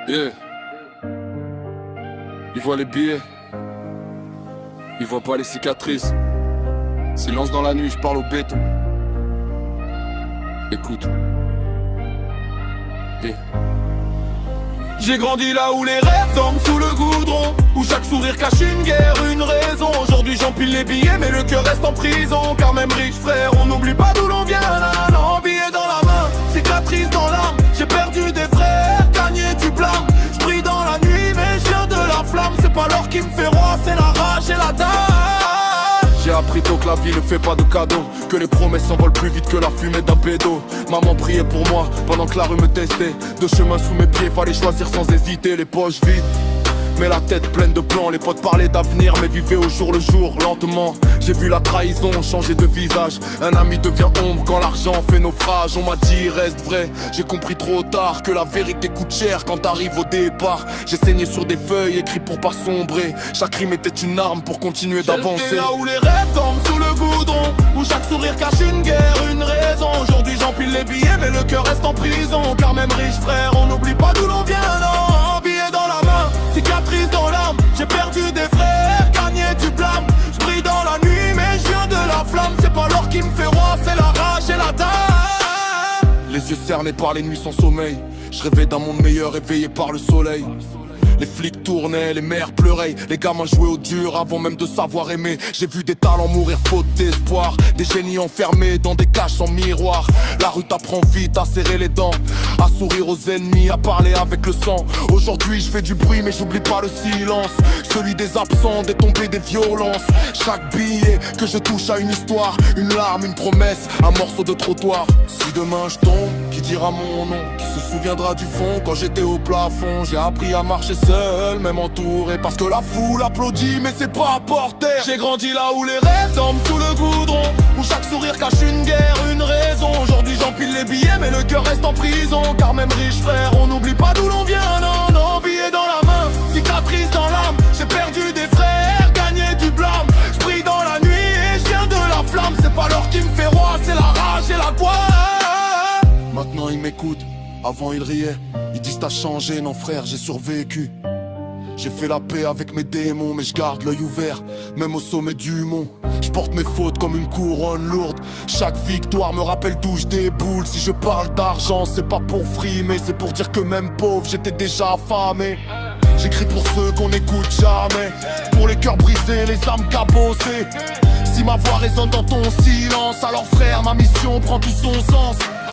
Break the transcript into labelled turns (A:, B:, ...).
A: Yeah. Ils voient les billets, ils voient pas les cicatrices. Silence dans la nuit, je parle au béton. Écoute. Yeah.
B: J'ai grandi là où les rêves tombent sous le goudron, où chaque sourire cache une guerre, une raison. Aujourd'hui j'empile les billets mais le cœur reste en prison. Car même riche frère, on n'oublie pas d'où l'on vient. Non, billets dans la main, cicatrices dans l'âme. J'ai perdu des frères, gagné du blâme. J'brille dans la nuit mais je viens de la flamme. C'est pas l'or qui me fait roi, c'est la rage et la dalle.
A: J'ai appris tôt que la vie ne fait pas de cadeaux, que les promesses s'envolent plus vite que la fumée d'un pédo. Maman priait pour moi pendant que la rue me testait. Deux chemins sous mes pieds, fallait choisir sans hésiter. Les poches vides, mais la tête pleine de plans. Les potes parlaient d'avenir, mais vivaient au jour le jour. Lentement, j'ai vu la trahison changer de visage. Un ami devient ombre quand l'argent fait naufrage. On m'a dit reste vrai, j'ai compris trop tard que la vérité coûte cher quand t'arrives au départ. J'ai saigné sur des feuilles, écrit pour pas sombrer. Chaque rime était une arme pour continuer d'avancer.
B: Là où les rêves tombent sous le goudron, où chaque sourire cache une guerre, une raison. Aujourd'hui j'empile les billets mais le cœur reste en prison. Car même riche frère, on n'oublie pas d'où l'on vient. Non, billets dans la main, cicatrices dans l'âme. J'ai perdu des frères, gagné du blâme. J'brille dans la nuit mais je viens de la flamme. C'est pas l'or qui me fait roi, c'est la rage et la dalle.
A: Les yeux cernés par les nuits sans sommeil, je rêvais d'un monde meilleur éveillé par le soleil. Les flics tournaient, les mères pleuraient, les gamins jouaient au dur avant même de savoir aimer. J'ai vu des talents mourir faute d'espoir, des génies enfermés dans des cages sans miroir. La rue t'apprend vite à serrer les dents, à sourire aux ennemis, à parler avec le sang. Aujourd'hui je fais du bruit mais j'oublie pas le silence, celui des absents, des tombées, des violences. Chaque billet que je touche a une histoire, une larme, une promesse, un morceau de trottoir. Si demain je tombe, qui dira mon nom? Qui se souviendra du fond quand j'étais au plafond? J'ai appris à marcher seul, même entouré, parce que la foule applaudit mais c'est pas à porter.
B: J'ai grandi là où les rêves tombent sous le goudron, où chaque sourire cache une guerre, une raison. Aujourd'hui j'empile les billets mais le cœur reste en prison. Car même riche frère, on n'oublie pas d'où l'on vient. Non, non, billets dans la main, cicatrices dans l'âme. J'ai perdu des frères, gagné du blâme. J'brille dans la nuit et je viens de la flamme. C'est pas l'or qui me fait roi, c'est la rage et la gloire.
A: Maintenant ils m'écoutent, avant ils riaient. Ils disent t'as changé, non frère j'ai survécu. J'ai fait la paix avec mes démons, mais je garde l'œil ouvert, même au sommet du mont. Je porte mes fautes comme une couronne lourde. Chaque victoire me rappelle d'où je déboule. Si je parle d'argent, c'est pas pour frimer, c'est pour dire que même pauvre, j'étais déjà affamé. J'écris pour ceux qu'on n'écoute jamais, pour les cœurs brisés, les âmes cabossées. Si ma voix résonne dans ton silence, alors frère, ma mission prend tout son sens.